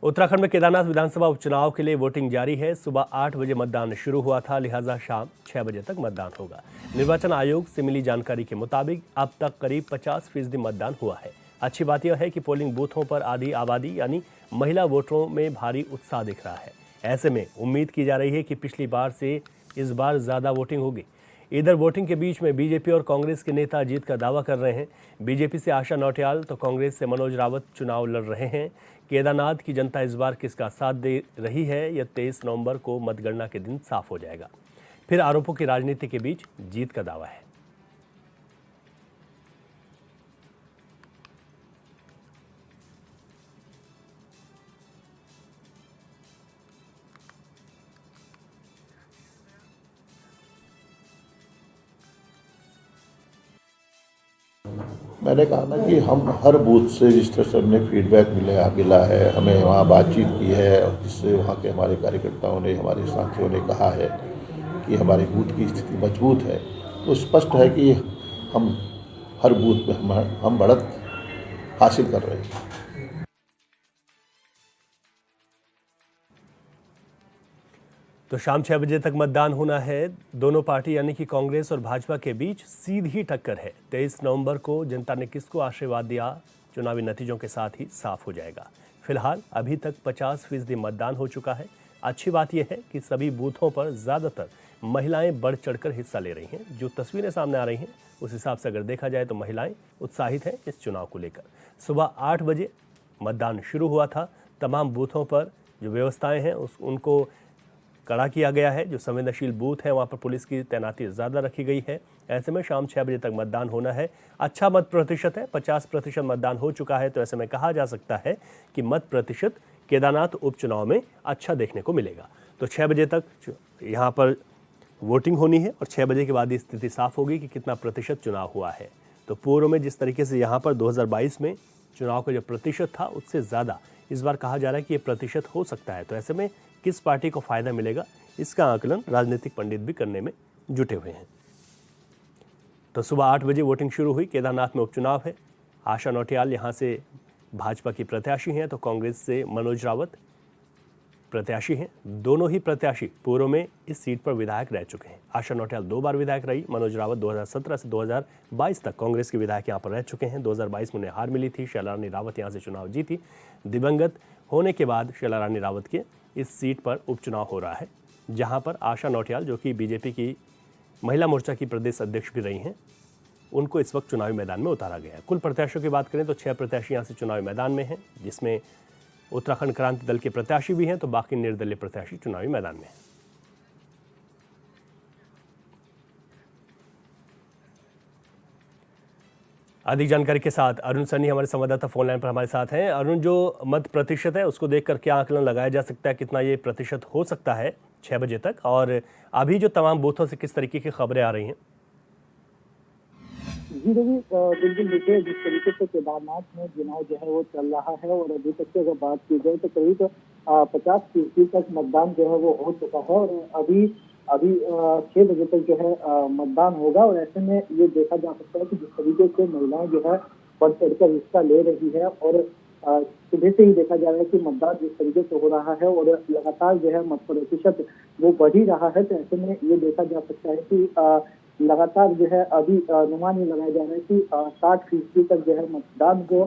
उत्तराखंड में केदारनाथ विधानसभा उपचुनाव के लिए वोटिंग जारी है। सुबह 8 बजे मतदान शुरू हुआ था, लिहाजा शाम 6 बजे तक मतदान होगा। निर्वाचन आयोग से मिली जानकारी के मुताबिक अब तक करीब 50% मतदान हुआ है। अच्छी बात यह है कि पोलिंग बूथों पर आधी आबादी यानी महिला वोटरों में भारी उत्साह दिख रहा है। ऐसे में उम्मीद की जा रही है कि पिछली बार से इस बार ज्यादा वोटिंग होगी। इधर वोटिंग के बीच में बीजेपी और कांग्रेस के नेता जीत का दावा कर रहे हैं। बीजेपी से आशा नौटियाल तो कांग्रेस से मनोज रावत चुनाव लड़ रहे हैं। केदारनाथ की जनता इस बार किसका साथ दे रही है, यह 23 नवंबर को मतगणना के दिन साफ हो जाएगा। फिर आरोपों की राजनीति के बीच जीत का दावा है। मैंने कहा ना कि हम हर बूथ से जिस तरह से हमने फीडबैक मिला है, हमें वहाँ बातचीत की है और जिससे वहाँ के हमारे कार्यकर्ताओं ने, हमारे साथियों ने कहा है कि हमारे बूथ की स्थिति मजबूत है, तो स्पष्ट है कि हम हर बूथ पे हम बढ़त हासिल कर रहे हैं। तो शाम 6 बजे तक मतदान होना है। दोनों पार्टी यानी कि कांग्रेस और भाजपा के बीच सीधी टक्कर है। 23 नवंबर को जनता ने किसको आशीर्वाद दिया, चुनावी नतीजों के साथ ही साफ हो जाएगा। फिलहाल अभी तक 50% मतदान हो चुका है। अच्छी बात यह है कि सभी बूथों पर ज़्यादातर महिलाएं बढ़ चढ़कर हिस्सा ले रही हैं। जो तस्वीरें सामने आ रही हैं उस हिसाब से अगर देखा जाए तो महिलाएं उत्साहित हैं इस चुनाव को लेकर। सुबह 8 बजे मतदान शुरू हुआ था। तमाम बूथों पर जो व्यवस्थाएं हैं उनको कड़ा किया गया है। जो संवेदनशील बूथ है वहाँ पर पुलिस की तैनाती ज़्यादा रखी गई है। ऐसे में शाम 6 बजे तक मतदान होना है। अच्छा मत प्रतिशत है, 50% मतदान हो चुका है। तो ऐसे में कहा जा सकता है कि मत प्रतिशत केदारनाथ उपचुनाव में अच्छा देखने को मिलेगा। तो 6 बजे तक यहाँ पर वोटिंग होनी है और 6 बजे के बाद स्थिति साफ होगी कि कितना प्रतिशत चुनाव हुआ है। तो पूर्व में जिस तरीके से यहाँ पर 2022 में चुनाव का जो प्रतिशत था उससे ज़्यादा इस बार कहा जा रहा है कि ये प्रतिशत हो सकता है। तो ऐसे में किस पार्टी को फायदा मिलेगा, इसका आकलन राजनीतिक पंडित भी करने में जुटे हुए हैं। तो सुबह 8 बजे वोटिंग शुरू हुई। केदारनाथ में उपचुनाव है। आशा नौटियाल यहाँ से भाजपा की प्रत्याशी हैं तो कांग्रेस से मनोज रावत प्रत्याशी हैं। दोनों ही प्रत्याशी पूर्व में इस सीट पर विधायक रह चुके हैं। आशा नौटियाल 2 बार विधायक रही। मनोज रावत 2017 से 2022 तक कांग्रेस के विधायक यहाँ पर रह चुके हैं। 2022 में उन्हें हार मिली थी। शैला रानी रावत यहाँ से चुनाव जीती। दिवंगत होने के बाद शैला रानी रावत के इस सीट पर उपचुनाव हो रहा है, जहाँ पर आशा नौटियाल जो कि बीजेपी की महिला मोर्चा की प्रदेश अध्यक्ष भी रही हैं, उनको इस वक्त चुनावी मैदान में उतारा गया है। कुल प्रत्याशियों की बात करें तो 6 प्रत्याशी यहाँ से चुनावी मैदान में हैं, जिसमें उत्तराखंड क्रांति दल के प्रत्याशी भी हैं, तो बाकी निर्दलीय प्रत्याशी चुनावी मैदान में हैं। अधिक जानकारी के साथ अरुण सन्नी हमारे संवाददाता फोन लाइन पर हमारे साथ हैं। अरुण, जो मत प्रतिशत है उसको देखकर क्या आकलन लगाया जा सकता है, कितना ये प्रतिशत हो सकता है 6 बजे तक, और अभी जो तमाम बूथों से किस तरीके की खबरें आ रही हैं? जी रवि, बिल्कुल देखिए, जिस तरीके से केदारनाथ में चुनाव जो है वो चल रहा है और अभी तक की अगर बात की जाए तो करीब 50% तक मतदान जो है वो हो चुका है और अभी अभी 6 बजे तक जो है मतदान होगा। और ऐसे में ये देखा जा सकता है कि जिस तरीके से महिलाएं जो है बढ़ चढ़कर हिस्सा ले रही है और सुबह से ही देखा जा रहा है कि मतदान जिस तरीके से हो रहा है और लगातार जो है मत प्रतिशत वो बढ़ ही रहा है। तो ऐसे में ये देखा जा सकता है कि लगातार जो है अभी अनुमान ये लगाया जा रहा है कि 60% तक जो है मतदान को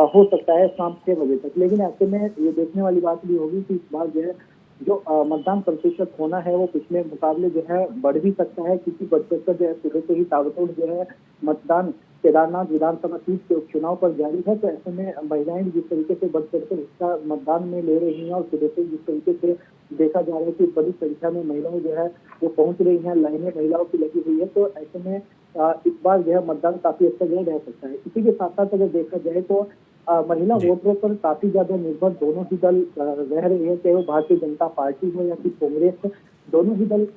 हो सकता है शाम 6 बजे तक। लेकिन ऐसे में ये देखने वाली बात भी होगी कि इस बार जो है जो मतदान प्रतिशत होना है वो पिछले मुकाबले जो है बढ़ भी सकता है, क्योंकि बढ़ जो है सुबह से ही ताबड़तोड़ जो है मतदान केदारनाथ विधानसभा सीट के उपचुनाव पर जारी है। तो ऐसे में महिलाएं जिस तरीके से बढ़ चढ़कर हिस्सा मतदान में ले रही हैं और सुबह से जिस तरीके से देखा जा रहा है कि बड़ी संख्या में महिलाएं जो है वो पहुंच रही हैं, लाइनें महिलाओं की लगी हुई है। तो ऐसे में इस बार जो है मतदान काफी अच्छा जो रह सकता है। इसी के साथ साथ अगर देखा जाए तो महिला वोटरों पर काफी ज्यादा निर्भर दोनों ही दल रह रहे हैं, चाहे वो भारतीय जनता पार्टी हो या फिर कांग्रेस। दोनों ही दल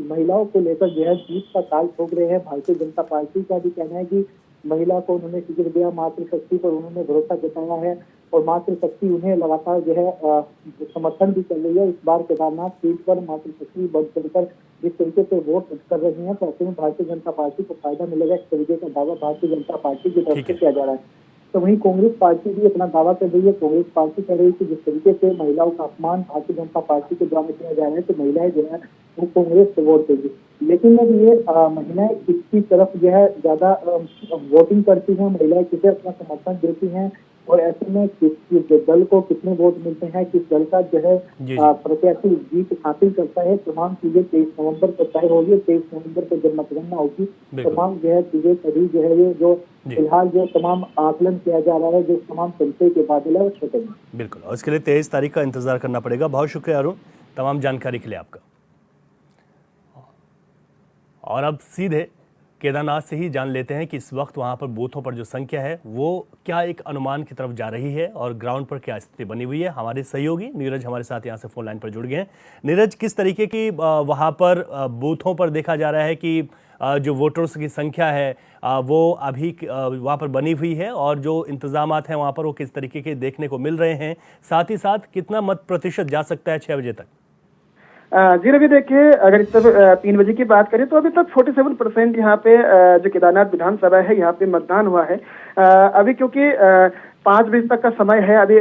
महिलाओं को लेकर जो है जीत का ताल ठोक रहे हैं। भारतीय जनता पार्टी का भी कहना है कि महिला को उन्होंने टिकट दिया, मातृशक्ति पर उन्होंने भरोसा जताया है और मातृशक्ति उन्हें लगातार जो है समर्थन भी कर रही है। इस बार केदारनाथ सीट पर मातृशक्ति बढ़ चढ़कर जिस तरीके से वोट कर रही है, तो ऐसे में भारतीय जनता पार्टी को फायदा मिलेगा, इस तरीके का दावा भारतीय जनता पार्टी की तरफ से किया जा रहा है। तो वहीं कांग्रेस पार्टी भी अपना दावा कर रही है। कांग्रेस पार्टी कह रही है कि जिस तरीके से महिलाओं का अपमान भारतीय जनता पार्टी के द्वारा किया जा रहा है तो महिलाएं जो है वो कांग्रेस को वोट देगी। लेकिन अब ये महिलाएं किसकी तरफ जो है ज्यादा वोटिंग करती हैं, महिलाएं किसे अपना समर्थन देती हैं और ऐसे में किस दल को कितने वोट मिलते हैं, किस दल का जो है प्रत्याशी जीत हासिल करता है, तमाम चीजें 23 नवंबर को तय होगी। 23 नवंबर को जब मतगणना होगी तमाम जो है चीजें सभी जो है ये जो फिलहाल जो तमाम आकलन किया जा रहा है, जो तमाम संशय के बादल है वो छटेंगे। बिल्कुल, और इसके लिए 23 तारीख का इंतजार करना पड़ेगा। बहुत शुक्रिया अरुण, तमाम जानकारी के लिए आपका। और अब सीधे केदारनाथ से ही जान लेते हैं कि इस वक्त वहां पर बूथों पर जो संख्या है वो क्या एक अनुमान की तरफ जा रही है और ग्राउंड पर क्या स्थिति बनी हुई है। हमारे सहयोगी नीरज हमारे साथ यहां से फोन लाइन पर जुड़ गए हैं। नीरज, किस तरीके की वहां पर बूथों पर देखा जा रहा है कि जो वोटर्स की संख्या है वो अभी वहां पर बनी हुई है और जो इंतजामात हैं वहां पर वो किस तरीके के देखने को मिल रहे हैं, साथ ही साथ कितना मत प्रतिशत जा सकता है 6 बजे तक? जी रवि, देखिए अगर इस तरफ 3 बजे की बात करें तो अभी तक 47% यहाँ पे जो केदारनाथ विधानसभा है यहाँ पे मतदान हुआ है। अभी क्योंकि 5 बजे तक का समय है, अभी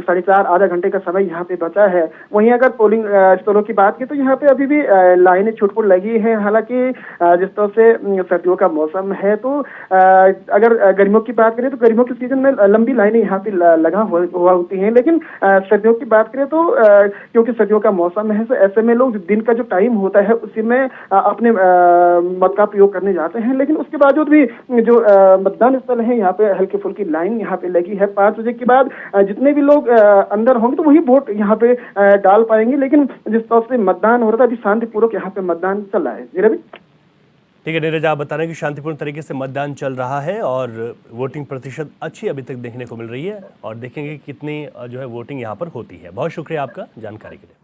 4.5 आधा घंटे का समय यहाँ पे बचा है। वहीं अगर पोलिंग स्थलों की बात की तो यहाँ पे अभी भी लाइनें छुटपुट लगी हैं। हालांकि जिस तरह से सर्दियों का मौसम है तो अगर गर्मियों की बात करें तो गर्मियों के सीजन में लंबी लाइनें यहाँ पे लगा हुआ होती हैं, लेकिन सर्दियों की बात करें तो क्योंकि सर्दियों का मौसम है तो ऐसे में लोग दिन का जो टाइम होता है उसी में अपने मत का प्रयोग करने जाते हैं। लेकिन उसके बावजूद भी जो मतदान स्थल है यहाँ पे हल्की फुल्की लाइन यहाँ पे लगी है। 5 बजे के बाद जितने भी लोग अंदर होंगे तो वही वोट यहाँ पे डाल पाएंगे। लेकिन जिस तरह से मतदान हो रहा था अभी शांतिपूर्वक यहाँ पे मतदान चल रहा है। जी रवि, ठीक है नीरज, आप बता रहे हैं कि शांतिपूर्ण तरीके से मतदान चल रहा है और वोटिंग प्रतिशत अच्छी अभी तक देखने को मिल रही है और देखेंगे कितनी जो है वोटिंग यहाँ पर होती है। बहुत शुक्रिया आपका जानकारी के लिए।